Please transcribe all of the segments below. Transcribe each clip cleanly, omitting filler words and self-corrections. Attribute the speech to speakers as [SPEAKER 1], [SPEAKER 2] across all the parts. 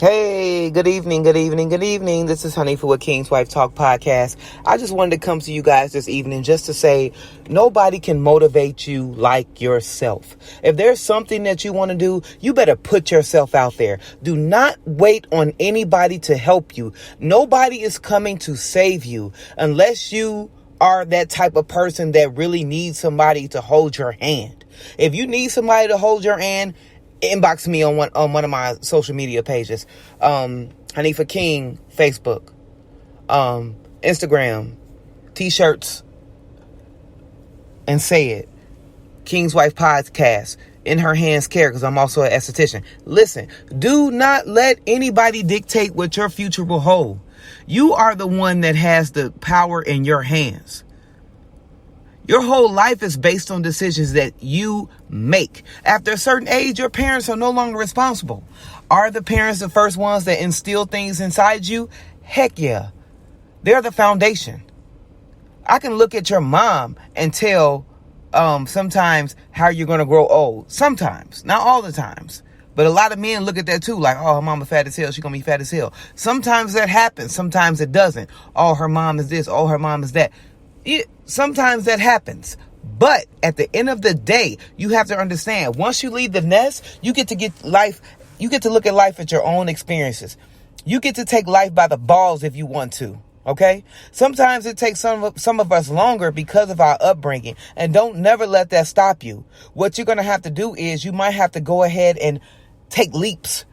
[SPEAKER 1] Hey, good evening, good evening, good evening. This is Honey for a Kingswife Talk podcast. I just wanted to come to you guys this evening just to say nobody can motivate you like yourself. If there's something that you want to do, you better put yourself out there. Do not wait on anybody to help you. Nobody is coming to save you unless you are that type of person that really needs somebody to hold your hand. If you need somebody to hold your hand, inbox me on one of my social media pages. Honey for King, Facebook, Instagram, t-shirts, and say it. Kingswife podcast. In her hands care, because I'm also an esthetician. Listen, do not let anybody dictate what your future will hold. You are the one that has the power in your hands. Your whole life is based on decisions that you make. After a certain age, your parents are no longer responsible. Are the parents the first ones that instill things inside you? Heck yeah. They're the foundation. I can look at your mom and tell sometimes how you're going to grow old. Sometimes, not all the times. But a lot of men look at that too, like, oh, her mama fat as hell, she's going to be fat as hell. Sometimes that happens. Sometimes it doesn't. Oh, her mom is this. Oh, her mom is that. Sometimes that happens. But at the end of the day, you have to understand, once you leave the nest, you get to look at life at your own experiences. You get to take life by the balls if you want to. Okay? Sometimes it takes some of us longer because of our upbringing. And don't never let that stop you. What you're going to have to do is you might have to go ahead and take leaps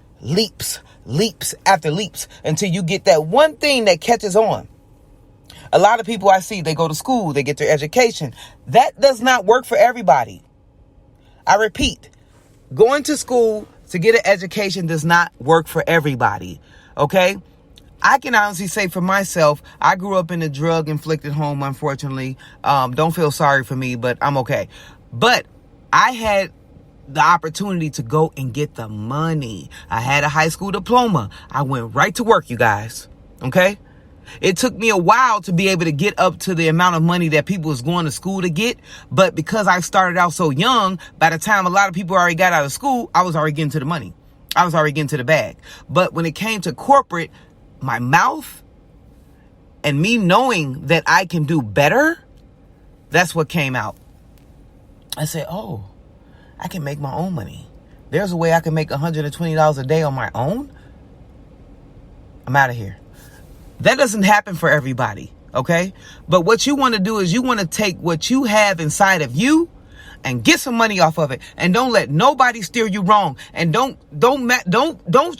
[SPEAKER 1] after leaps until you get that one thing that catches on. A lot of people I see, they go to school, they get their education. That does not work for everybody. I repeat, going to school to get an education does not work for everybody. Okay? I can honestly say for myself, I grew up in a drug-inflicted home, unfortunately. Don't feel sorry for me, but I'm okay. But I had the opportunity to go and get the money. I had a high school diploma. I went right to work, you guys. Okay? It took me a while to be able to get up to the amount of money that people was going to school to get. But because I started out so young, by the time a lot of people already got out of school, I was already getting to the money. I was already getting to the bag. But when it came to corporate, my mouth and me knowing that I can do better, that's what came out. I said, oh, I can make my own money. There's a way I can make $120 a day on my own. I'm out of here. That doesn't happen for everybody, okay? But what you want to do is you want to take what you have inside of you and get some money off of it, and don't let nobody steer you wrong. And don't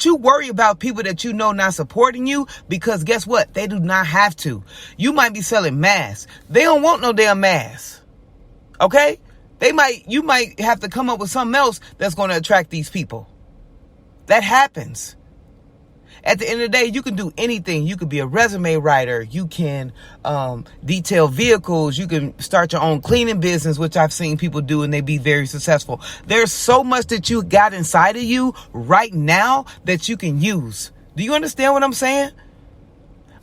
[SPEAKER 1] you worry about people that you know not supporting you, because guess what? They do not have to. You might be selling masks. They don't want no damn masks. Okay? You might have to come up with something else that's going to attract these people. That happens. At the end of the day, you can do anything. You could be a resume writer. You can detail vehicles. You can start your own cleaning business, which I've seen people do, and they be very successful. There's so much that you got inside of you right now that you can use. Do you understand what I'm saying?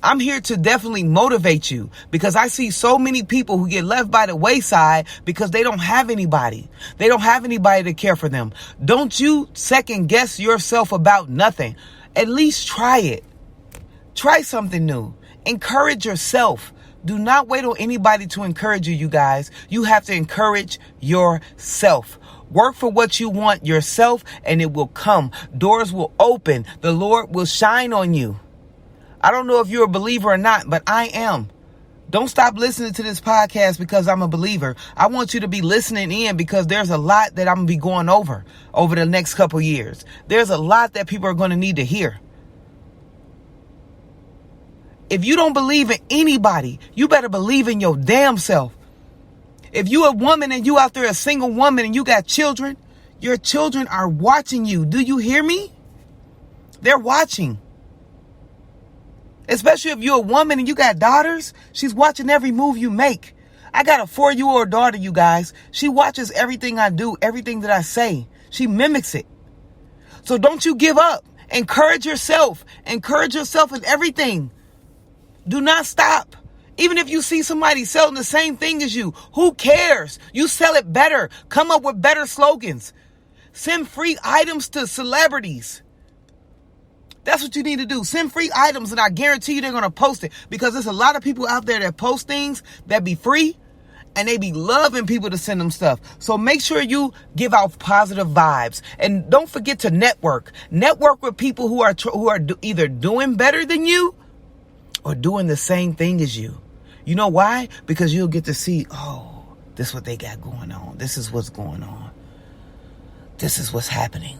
[SPEAKER 1] I'm here to definitely motivate you, because I see so many people who get left by the wayside because they don't have anybody. They don't have anybody to care for them. Don't you second guess yourself about nothing. At least try it. Try something new. Encourage yourself. Do not wait on anybody to encourage you, you guys. You have to encourage yourself. Work for what you want yourself, and it will come. Doors will open. The Lord will shine on you. I don't know if you're a believer or not, but I am. Don't stop listening to this podcast because I'm a believer. I want you to be listening in, because there's a lot that I'm going to be going over the next couple years. There's a lot that people are going to need to hear. If you don't believe in anybody, you better believe in your damn self. If you're a woman and you out there, a single woman, and you got children, your children are watching you. Do you hear me? They're watching. Especially if you're a woman and you got daughters, she's watching every move you make. I got a 4-year-old daughter, you guys. She watches everything I do, everything that I say. She mimics it. So don't you give up. Encourage yourself. Encourage yourself in everything. Do not stop. Even if you see somebody selling the same thing as you, who cares? You sell it better. Come up with better slogans. Send free items to celebrities. That's what you need to do. Send free items, and I guarantee you they're going to post it, because there's a lot of people out there that post things that be free, and they be loving people to send them stuff. So make sure you give out positive vibes, and don't forget to network. Network with people who are either doing better than you or doing the same thing as you. You know why? Because you'll get to see, oh, this is what they got going on. This is what's going on. This is what's happening.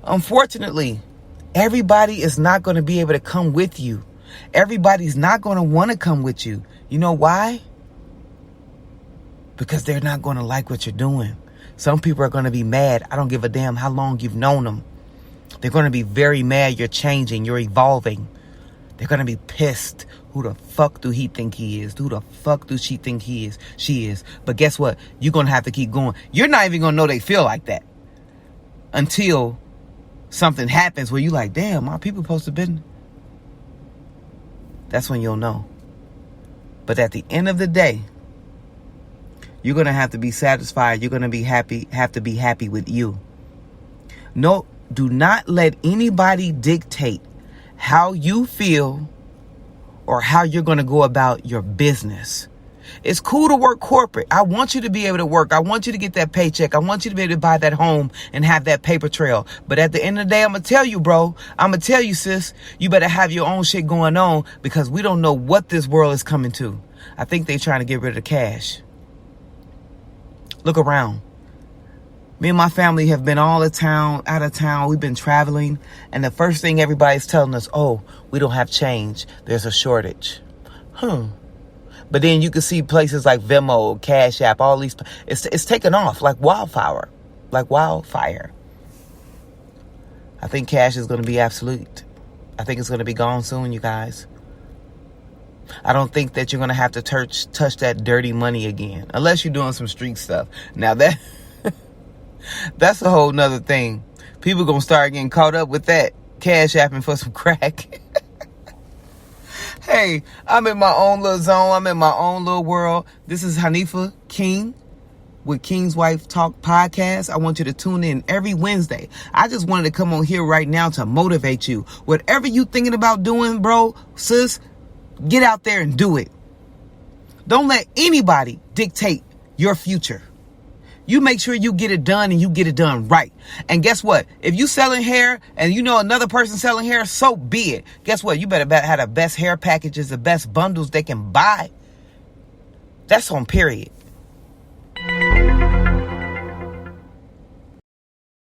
[SPEAKER 1] Unfortunately, everybody is not going to be able to come with you. Everybody's not going to want to come with you. You know why? Because they're not going to like what you're doing. Some people are going to be mad. I don't give a damn how long you've known them. They're going to be very mad you're changing, you're evolving. They're going to be pissed. Who the fuck do he think he is? Who the fuck do she think he is? She is. But guess what? You're going to have to keep going. You're not even going to know they feel like that until something happens where you're like, damn, my people supposed to been. That's when you'll know. But at the end of the day, you're going to have to be satisfied. You're going to be happy, have to be happy with you. No, do not let anybody dictate how you feel or how you're going to go about your business. It's cool to work corporate. I want you to be able to work. I want you to get that paycheck. I want you to be able to buy that home and have that paper trail. But at the end of the day, I'm going to tell you, bro. I'm going to tell you, sis, you better have your own shit going on, because we don't know what this world is coming to. I think they're trying to get rid of the cash. Look around. Me and my family have been out of town. We've been traveling. And the first thing everybody's telling us, oh, we don't have change. There's a shortage. But then you can see places like Venmo, Cash App, all these. It's taken off like wildfire. Like wildfire. I think cash is going to be obsolete. I think it's going to be gone soon, you guys. I don't think that you're going to have to touch that dirty money again. Unless you're doing some street stuff. Now that's a whole nother thing. People going to start getting caught up with that. Cash apping for some crack. Hey, I'm in my own little zone. I'm in my own little world. This is Hanifa King with Kingswife Talk Podcast. I want you to tune in every Wednesday. I just wanted to come on here right now to motivate you. Whatever you thinking about doing, bro, sis, get out there and do it. Don't let anybody dictate your future. You make sure you get it done, and you get it done right. And guess what? If you selling hair and you know another person selling hair, so be it. Guess what? You better have the best hair packages, the best bundles they can buy. That's on period.